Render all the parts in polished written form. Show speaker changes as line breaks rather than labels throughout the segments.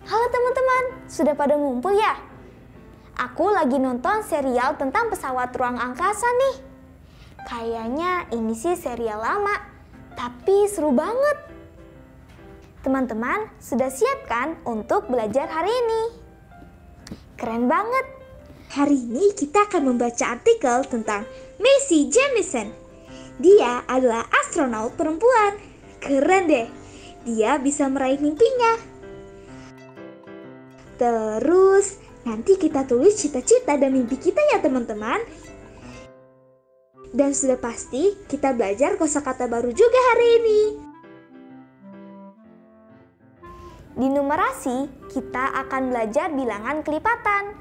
Halo teman-teman, sudah pada ngumpul ya? Aku lagi nonton serial tentang pesawat ruang angkasa nih. Kayaknya ini sih serial lama, tapi seru banget. Teman-teman, sudah siap kan untuk belajar hari ini? Keren banget. Hari ini kita akan membaca artikel tentang Maisy Jamison. Dia adalah astronot perempuan. Keren deh, dia bisa meraih mimpinya. Terus, nanti kita tulis cita-cita dan mimpi kita ya teman-teman. Dan sudah pasti kita belajar kosakata baru juga hari ini. Di numerasi, kita akan belajar bilangan kelipatan.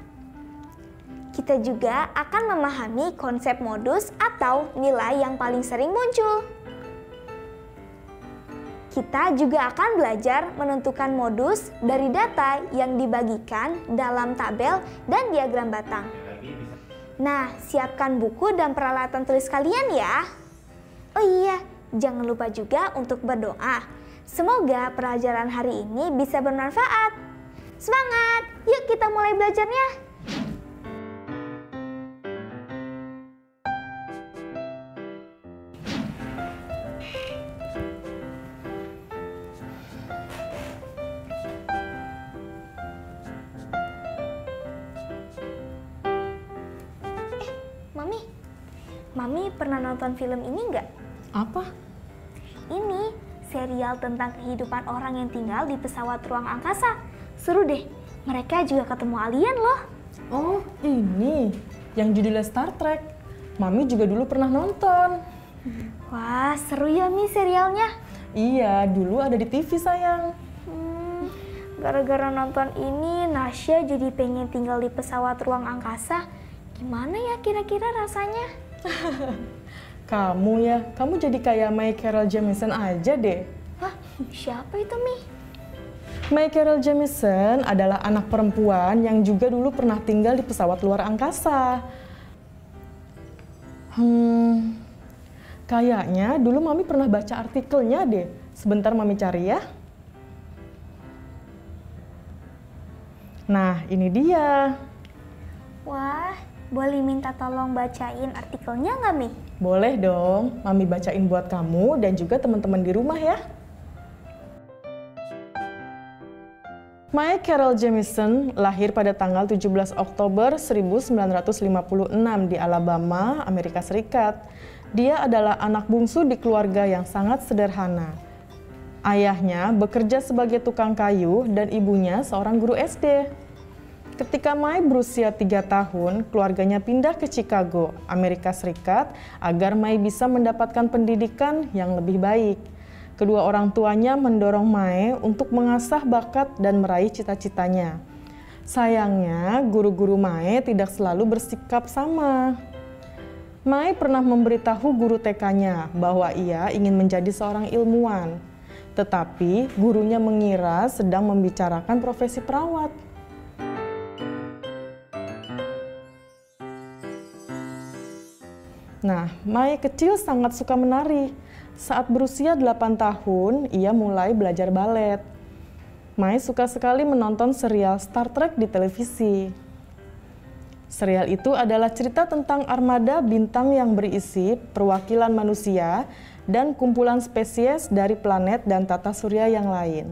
Kita juga akan memahami konsep modus atau nilai yang paling sering muncul. Kita juga akan belajar menentukan modus dari data yang dibagikan dalam tabel dan diagram batang. Nah, siapkan buku dan peralatan tulis kalian ya. Oh iya, jangan lupa juga untuk berdoa. Semoga pelajaran hari ini bisa bermanfaat. Semangat, yuk kita mulai belajarnya. Mami pernah nonton film ini nggak?
Apa?
Ini serial tentang kehidupan orang yang tinggal di pesawat ruang angkasa. Seru deh, mereka juga ketemu alien loh.
Oh, ini yang judulnya Star Trek. Mami juga dulu pernah nonton.
Wah, seru ya Mi serialnya.
Iya, dulu ada di TV sayang.
Gara-gara nonton ini, Nasya jadi pengen tinggal di pesawat ruang angkasa. Gimana ya kira-kira rasanya?
Kamu jadi kayak My Carol Jamison aja deh.
Hah? Siapa itu, Mi?
My Carol Jamison adalah anak perempuan yang juga dulu pernah tinggal di pesawat luar angkasa. Kayaknya dulu Mami pernah baca artikelnya deh. Sebentar Mami cari ya. Nah, ini dia.
Wah, boleh minta tolong bacain artikelnya nggak, Mi?
Boleh dong, Mami bacain buat kamu dan juga teman-teman di rumah ya. My Carol Jamison lahir pada tanggal 17 Oktober 1956 di Alabama, Amerika Serikat. Dia adalah anak bungsu di keluarga yang sangat sederhana. Ayahnya bekerja sebagai tukang kayu dan ibunya seorang guru SD. Ketika Mai berusia 3 tahun, keluarganya pindah ke Chicago, Amerika Serikat, agar Mai bisa mendapatkan pendidikan yang lebih baik. Kedua orang tuanya mendorong Mai untuk mengasah bakat dan meraih cita-citanya. Sayangnya, guru-guru Mai tidak selalu bersikap sama. Mai pernah memberitahu guru TK-nya bahwa ia ingin menjadi seorang ilmuwan. Tetapi, gurunya mengira sedang membicarakan profesi perawat. Nah, Mai kecil sangat suka menari. Saat berusia 8 tahun, ia mulai belajar balet. Mai suka sekali menonton serial Star Trek di televisi. Serial itu adalah cerita tentang armada bintang yang berisi perwakilan manusia dan kumpulan spesies dari planet dan tata surya yang lain.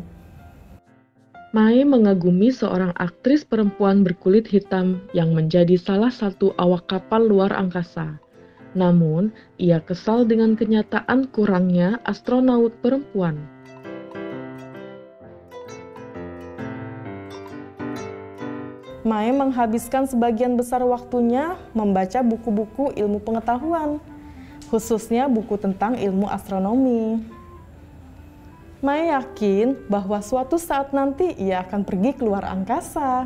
Mae mengagumi seorang aktris perempuan berkulit hitam yang menjadi salah satu awak kapal luar angkasa. Namun, ia kesal dengan kenyataan kurangnya astronaut perempuan. Mae menghabiskan sebagian besar waktunya membaca buku-buku ilmu pengetahuan, khususnya buku tentang ilmu astronomi. Mae yakin bahwa suatu saat nanti ia akan pergi ke luar angkasa.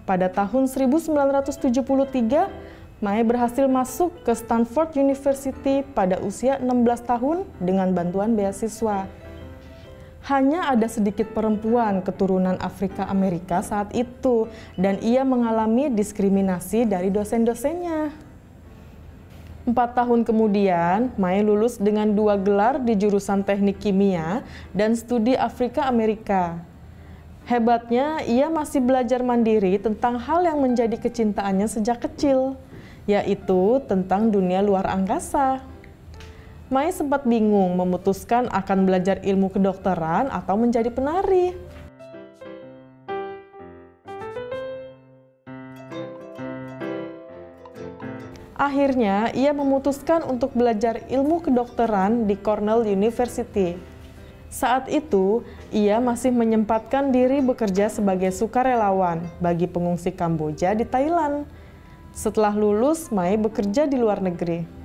Pada tahun 1973, Mae berhasil masuk ke Stanford University pada usia 16 tahun dengan bantuan beasiswa. Hanya ada sedikit perempuan keturunan Afrika Amerika saat itu, dan ia mengalami diskriminasi dari dosen-dosennya. 4 tahun kemudian, Mae lulus dengan 2 gelar di jurusan teknik kimia dan studi Afrika Amerika. Hebatnya, ia masih belajar mandiri tentang hal yang menjadi kecintaannya sejak kecil, yaitu tentang dunia luar angkasa. Mae sempat bingung memutuskan akan belajar ilmu kedokteran atau menjadi penari. Akhirnya, ia memutuskan untuk belajar ilmu kedokteran di Cornell University. Saat itu, ia masih menyempatkan diri bekerja sebagai sukarelawan bagi pengungsi Kamboja di Thailand. Setelah lulus, Mae bekerja di luar negeri.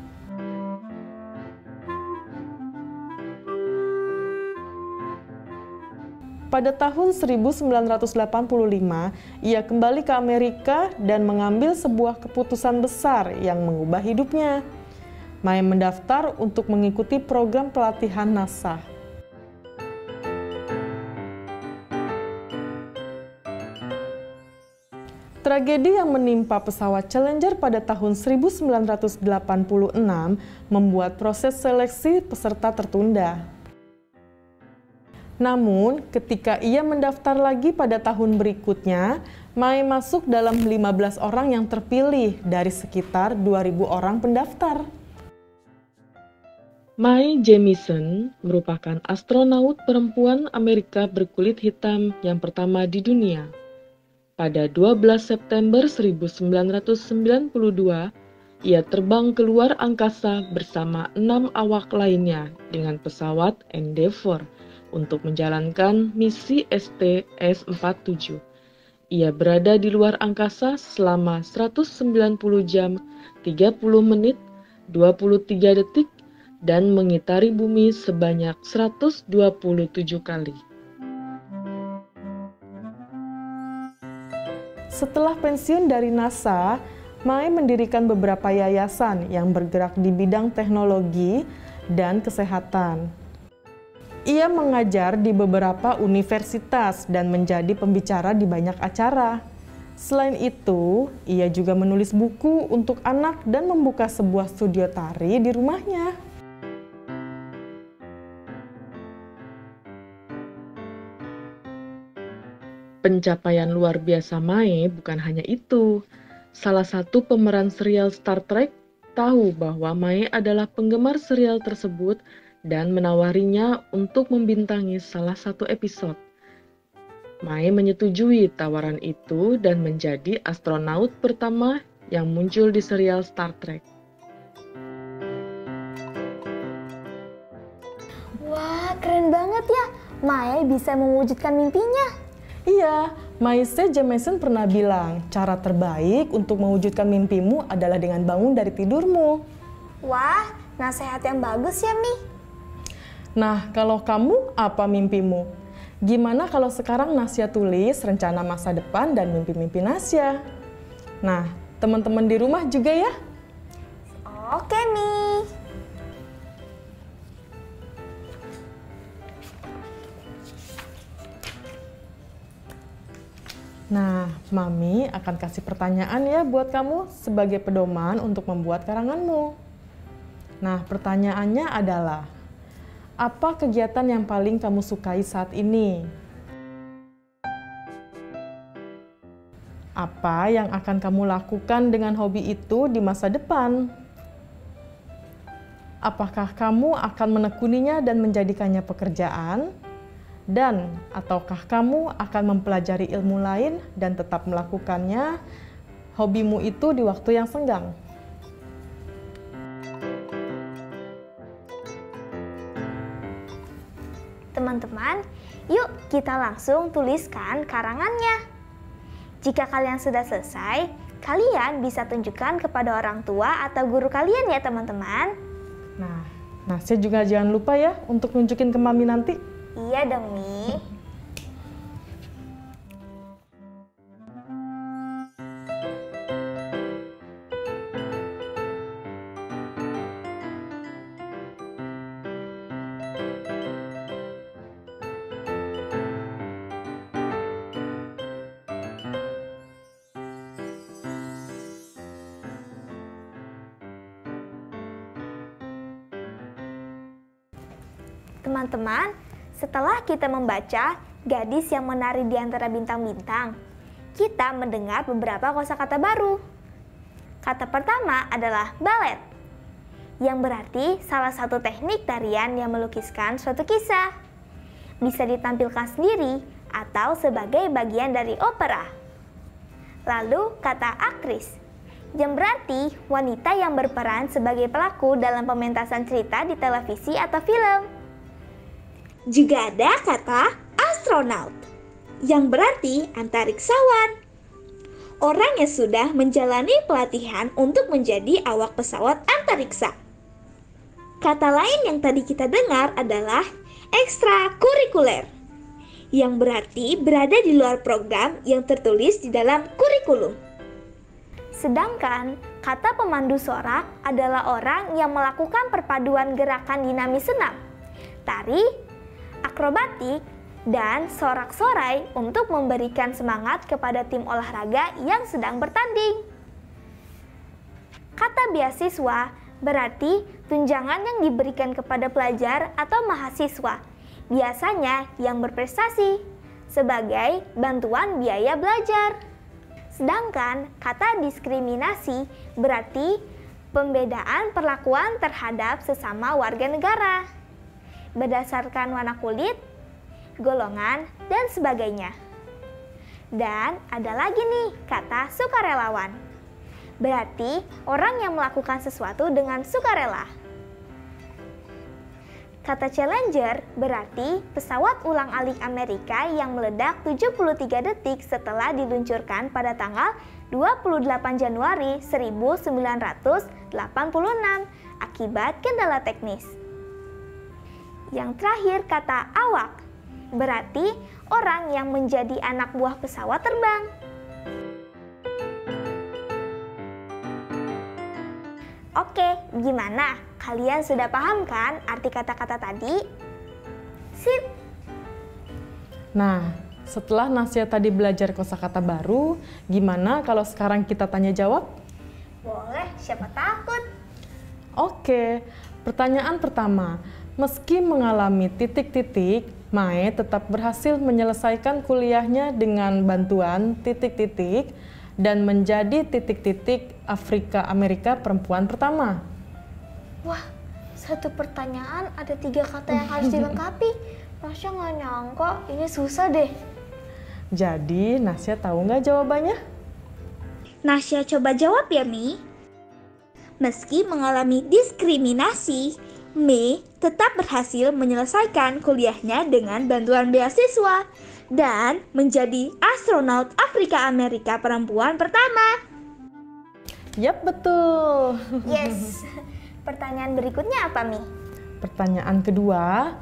Pada tahun 1985, ia kembali ke Amerika dan mengambil sebuah keputusan besar yang mengubah hidupnya. Mae mendaftar untuk mengikuti program pelatihan NASA. Tragedi yang menimpa pesawat Challenger pada tahun 1986 membuat proses seleksi peserta tertunda. Namun, ketika ia mendaftar lagi pada tahun berikutnya, Mae masuk dalam 15 orang yang terpilih dari sekitar 2.000 orang pendaftar. Mae Jemison merupakan astronaut perempuan Amerika berkulit hitam yang pertama di dunia. Pada 12 September 1992, ia terbang ke luar angkasa bersama 6 awak lainnya dengan pesawat Endeavour untuk menjalankan misi STS-47. Ia berada di luar angkasa selama 190 jam, 30 menit, 23 detik, dan mengitari bumi sebanyak 127 kali. Setelah pensiun dari NASA, Mae mendirikan beberapa yayasan yang bergerak di bidang teknologi dan kesehatan. Ia mengajar di beberapa universitas dan menjadi pembicara di banyak acara. Selain itu, ia juga menulis buku untuk anak dan membuka sebuah studio tari di rumahnya. Pencapaian luar biasa Mae bukan hanya itu. Salah satu pemeran serial Star Trek tahu bahwa Mae adalah penggemar serial tersebut dan menawarinya untuk membintangi salah satu episode. Mae menyetujui tawaran itu dan menjadi astronaut pertama yang muncul di serial Star Trek.
Wah, keren banget ya. Mae bisa mewujudkan mimpinya.
Iya, Mae Jemison pernah bilang, cara terbaik untuk mewujudkan mimpimu adalah dengan bangun dari tidurmu.
Wah, nasihat yang bagus ya, Mi.
Nah, kalau kamu, apa mimpimu? Gimana kalau sekarang Nasya tulis rencana masa depan dan mimpi-mimpi Nasya? Nah, teman-teman di rumah juga ya?
Oke, Mi.
Nah, Mami akan kasih pertanyaan ya buat kamu sebagai pedoman untuk membuat karanganmu. Nah, pertanyaannya adalah, apa kegiatan yang paling kamu sukai saat ini? Apa yang akan kamu lakukan dengan hobi itu di masa depan? Apakah kamu akan menekuninya dan menjadikannya pekerjaan? Dan ataukah kamu akan mempelajari ilmu lain dan tetap melakukannya hobimu itu di waktu yang senggang?
Teman-teman, yuk kita langsung tuliskan karangannya. Jika kalian sudah selesai, kalian bisa tunjukkan kepada orang tua atau guru kalian ya teman-teman.
Nah, saya juga jangan lupa ya untuk nunjukin ke Mami nanti.
Iya dong, Mi. Teman-teman, setelah kita membaca gadis yang menari di antara bintang-bintang, kita mendengar beberapa kosakata baru. Kata pertama adalah balet, yang berarti salah satu teknik tarian yang melukiskan suatu kisah. Bisa ditampilkan sendiri atau sebagai bagian dari opera. Lalu kata aktris, yang berarti wanita yang berperan sebagai pelaku dalam pementasan cerita di televisi atau film.
Juga ada kata astronaut, yang berarti antariksawan. Orang yang sudah menjalani pelatihan untuk menjadi awak pesawat antariksa. Kata lain yang tadi kita dengar adalah ekstrakurikuler, yang berarti berada di luar program yang tertulis di dalam kurikulum.
Sedangkan kata pemandu sorak adalah orang yang melakukan perpaduan gerakan dinamis senam, tari, akrobatik, dan sorak-sorai untuk memberikan semangat kepada tim olahraga yang sedang bertanding. Kata beasiswa berarti tunjangan yang diberikan kepada pelajar atau mahasiswa, biasanya yang berprestasi, sebagai bantuan biaya belajar. Sedangkan kata diskriminasi berarti pembedaan perlakuan terhadap sesama warga negara berdasarkan warna kulit, golongan, dan sebagainya. Dan ada lagi nih kata sukarelawan. Berarti orang yang melakukan sesuatu dengan sukarela. Kata Challenger berarti pesawat ulang-alik Amerika yang meledak 73 detik setelah diluncurkan pada tanggal 28 Januari 1986 akibat kendala teknis. Yang terakhir kata awak, berarti orang yang menjadi anak buah pesawat terbang. Oke, gimana? Kalian sudah paham kan arti kata-kata tadi? Sip!
Nah, setelah Nasya tadi belajar kosakata baru, gimana kalau sekarang kita tanya jawab?
Boleh, siapa takut?
Oke, pertanyaan pertama. Meski mengalami titik-titik, Mae tetap berhasil menyelesaikan kuliahnya dengan bantuan titik-titik dan menjadi titik-titik Afrika Amerika perempuan pertama.
Wah, satu pertanyaan ada 3 kata yang harus dilengkapi. Nasya nggak nyangka, ini susah deh.
Jadi, Nasya tahu nggak jawabannya?
Nasya coba jawab ya, Mi. Meski mengalami diskriminasi, Mi tetap berhasil menyelesaikan kuliahnya dengan bantuan beasiswa dan menjadi astronot Afrika Amerika perempuan pertama.
Yap, betul.
Yes. Pertanyaan berikutnya apa, Mi?
Pertanyaan kedua,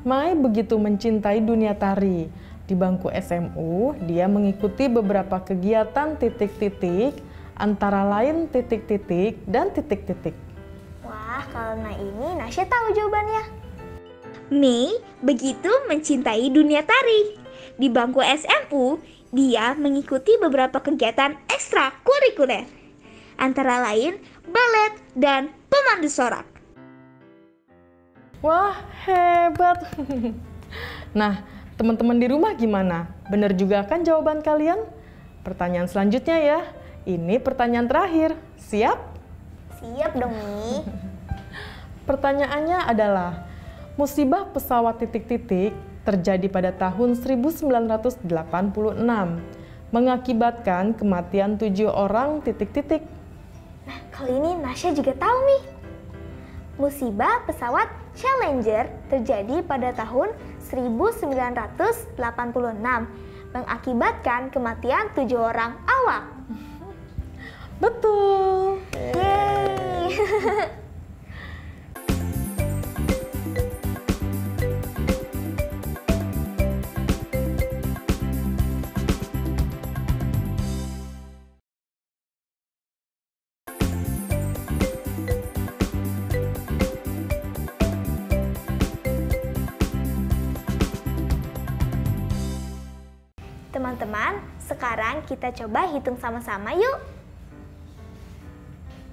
Mai begitu mencintai dunia tari. Di bangku SMU, dia mengikuti beberapa kegiatan titik-titik, antara lain titik-titik dan titik-titik.
Wah, karena ini Nasya tahu jawabannya.
Mi begitu mencintai dunia tari. Di bangku SMU, dia mengikuti beberapa kegiatan ekstrakurikuler, antara lain balet dan pemandu sorak.
Wah, hebat. Nah, teman-teman di rumah gimana? Benar juga kan jawaban kalian? Pertanyaan selanjutnya ya. Ini pertanyaan terakhir. Siap?
Siap dong, Mi.
Pertanyaannya adalah, musibah pesawat titik-titik terjadi pada tahun 1986, mengakibatkan kematian 7 orang titik-titik.
Nah, kali ini Nasya juga tahu nih. Musibah pesawat Challenger terjadi pada tahun 1986, mengakibatkan kematian 7 orang awak.
Betul.
Yeay. Teman-teman, sekarang kita coba hitung sama-sama yuk.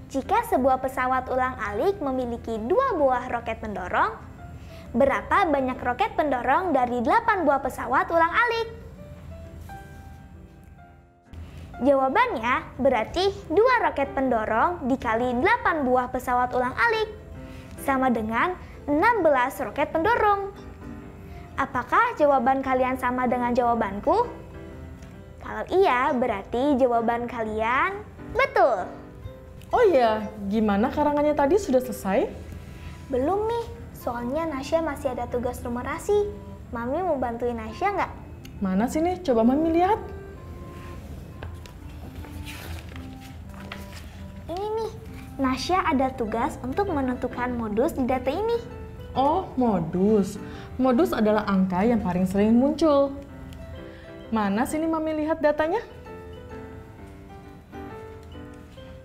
Jika sebuah pesawat ulang-alik memiliki 2 buah roket pendorong, berapa banyak roket pendorong dari 8 buah pesawat ulang-alik? Jawabannya berarti 2 roket pendorong dikali 8 buah pesawat ulang-alik, sama dengan 16 roket pendorong. Apakah jawaban kalian sama dengan jawabanku? Kalau iya, berarti jawaban kalian betul.
Oh iya, gimana karangannya tadi, sudah selesai?
Belum nih, soalnya Nasya masih ada tugas numerasi. Mami mau bantuin Nasya nggak?
Mana sini? Coba Mami lihat.
Ini nih, Nasya ada tugas untuk menentukan modus di data ini.
Oh, modus. Modus adalah angka yang paling sering muncul. Mana sini Mami lihat datanya?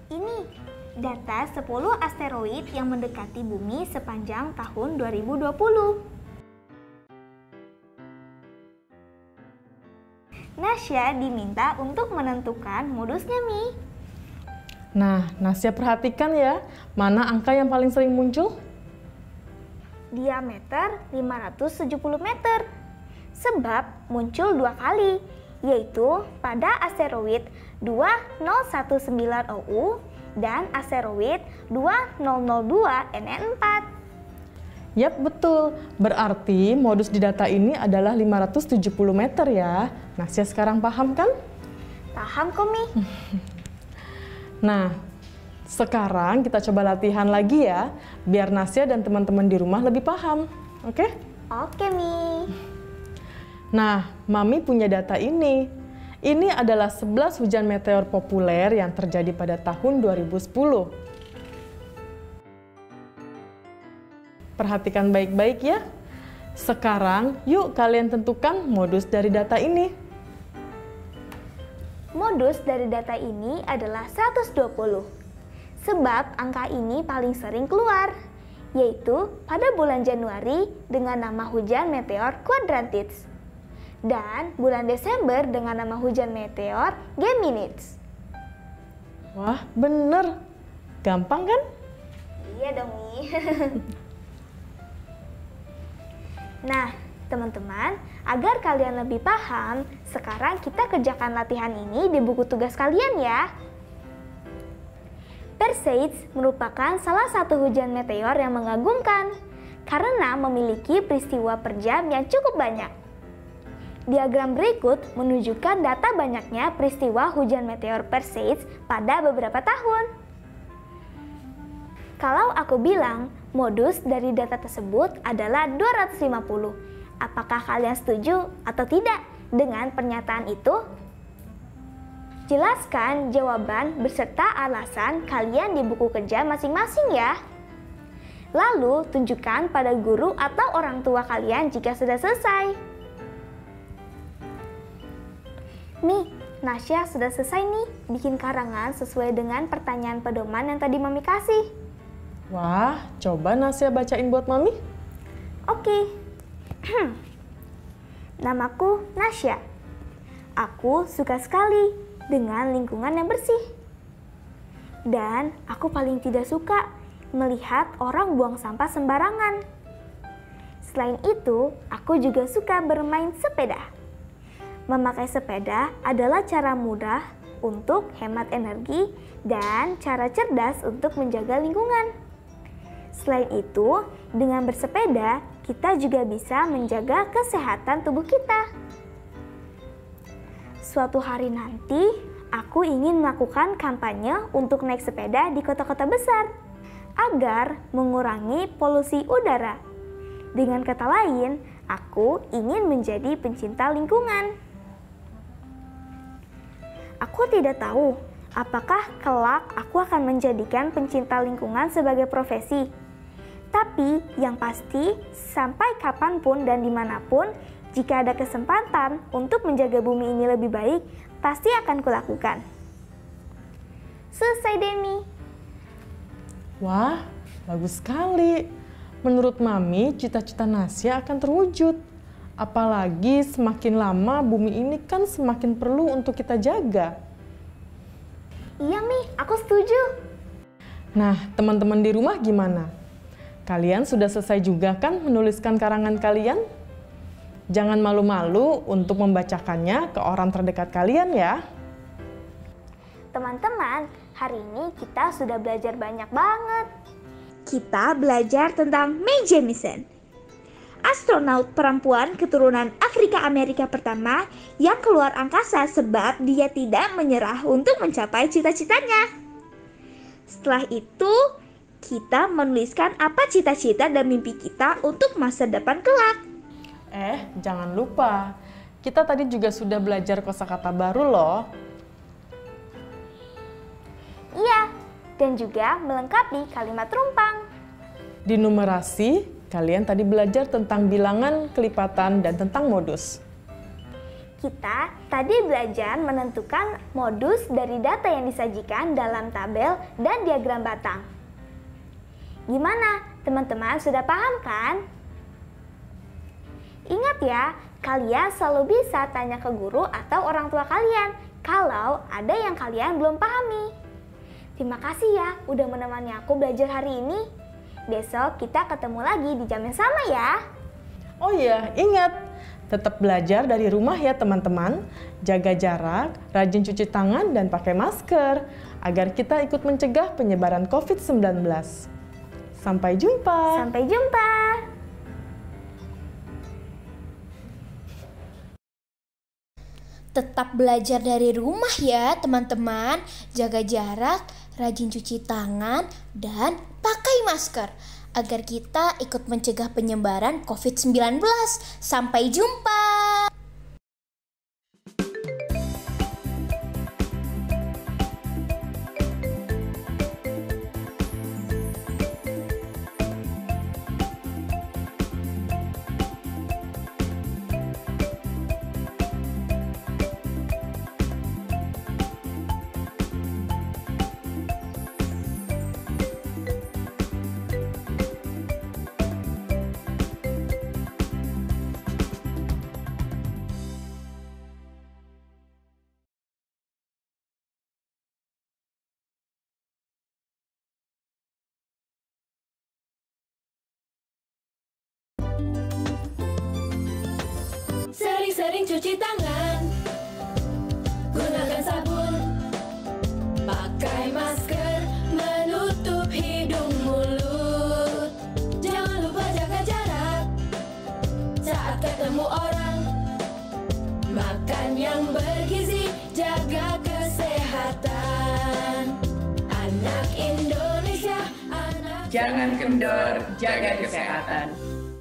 Ini data 10 asteroid yang mendekati bumi sepanjang tahun 2020. Nasya diminta untuk menentukan modusnya, Mi.
Nah, Nasya perhatikan ya, mana angka yang paling sering muncul?
Diameter 570 meter. Sebab muncul 2 kali, yaitu pada asteroid 2019 OU dan asteroid 2002 NN4.
Yap, betul. Berarti modus di data ini adalah 570 meter ya. Nasya sekarang paham kan?
Paham kok, Mi.
Nah, sekarang kita coba latihan lagi ya, biar Nasya dan teman-teman di rumah lebih paham. Oke?
Oke, Mi.
Nah, Mami punya data ini. Ini adalah 11 hujan meteor populer yang terjadi pada tahun 2010. Perhatikan baik-baik ya. Sekarang, yuk kalian tentukan modus dari data ini.
Modus dari data ini adalah 120. Sebab angka ini paling sering keluar, yaitu pada bulan Januari dengan nama hujan meteor Quadrantid. Dan bulan Desember dengan nama hujan meteor Geminids.
Wah, bener. Gampang kan?
Iya dong, Mi. Nah, teman-teman, agar kalian lebih paham, sekarang kita kerjakan latihan ini di buku tugas kalian ya. Perseids merupakan salah satu hujan meteor yang mengagumkan karena memiliki peristiwa per jam yang cukup banyak. Diagram berikut menunjukkan data banyaknya peristiwa hujan meteor Perseids pada beberapa tahun. Kalau aku bilang modus dari data tersebut adalah 250, apakah kalian setuju atau tidak dengan pernyataan itu? Jelaskan jawaban beserta alasan kalian di buku kerja masing-masing ya. Lalu tunjukkan pada guru atau orang tua kalian jika sudah selesai. Nih, Nasya sudah selesai nih bikin karangan sesuai dengan pertanyaan pedoman yang tadi Mami kasih.
Wah, coba Nasya bacain buat Mami.
Oke. Namaku Nasya. Aku suka sekali dengan lingkungan yang bersih. Dan aku paling tidak suka melihat orang buang sampah sembarangan. Selain itu, aku juga suka bermain sepeda. Memakai sepeda adalah cara mudah untuk hemat energi dan cara cerdas untuk menjaga lingkungan. Selain itu, dengan bersepeda, kita juga bisa menjaga kesehatan tubuh kita. Suatu hari nanti, aku ingin melakukan kampanye untuk naik sepeda di kota-kota besar, agar mengurangi polusi udara. Dengan kata lain, aku ingin menjadi pencinta lingkungan. Aku tidak tahu apakah kelak aku akan menjadikan pencinta lingkungan sebagai profesi. Tapi yang pasti, sampai kapanpun dan dimanapun, jika ada kesempatan untuk menjaga bumi ini lebih baik, pasti akan kulakukan. Selesai, Demi.
Wah, bagus sekali. Menurut Mami, cita-cita Nasya akan terwujud. Apalagi semakin lama bumi ini kan semakin perlu untuk kita jaga.
Iya, Mi, aku setuju.
Nah, teman-teman di rumah gimana? Kalian sudah selesai juga kan menuliskan karangan kalian? Jangan malu-malu untuk membacakannya ke orang terdekat kalian ya.
Teman-teman, hari ini kita sudah belajar banyak banget.
Kita belajar tentang Mae Jemison, astronaut perempuan keturunan Afrika Amerika pertama yang keluar angkasa sebab dia tidak menyerah untuk mencapai cita-citanya. Setelah itu, kita menuliskan apa cita-cita dan mimpi kita untuk masa depan kelak.
Jangan lupa, kita tadi juga sudah belajar kosakata baru loh.
Iya, dan juga melengkapi kalimat rumpang.
Di numerasi, kalian tadi belajar tentang bilangan, kelipatan, dan tentang modus.
Kita tadi belajar menentukan modus dari data yang disajikan dalam tabel dan diagram batang. Gimana, teman-teman sudah paham kan? Ingat ya, kalian selalu bisa tanya ke guru atau orang tua kalian kalau ada yang kalian belum pahami. Terima kasih ya udah menemani aku belajar hari ini. Besok kita ketemu lagi di jam yang sama ya.
Oh iya, ingat, tetap belajar dari rumah ya teman-teman. Jaga jarak, rajin cuci tangan dan pakai masker agar kita ikut mencegah penyebaran COVID-19. Sampai jumpa.
Sampai jumpa.
Tetap belajar dari rumah ya teman-teman. Jaga jarak, rajin cuci tangan, dan pakai masker agar kita ikut mencegah penyebaran COVID-19. Sampai jumpa.
Sering-sering cuci tangan, gunakan sabun, pakai masker, menutup hidung mulut. Jangan lupa jaga jarak saat ketemu orang. Makan yang bergizi, jaga kesehatan. Anak Indonesia, anak...
Jangan kendor, jaga kesehatan.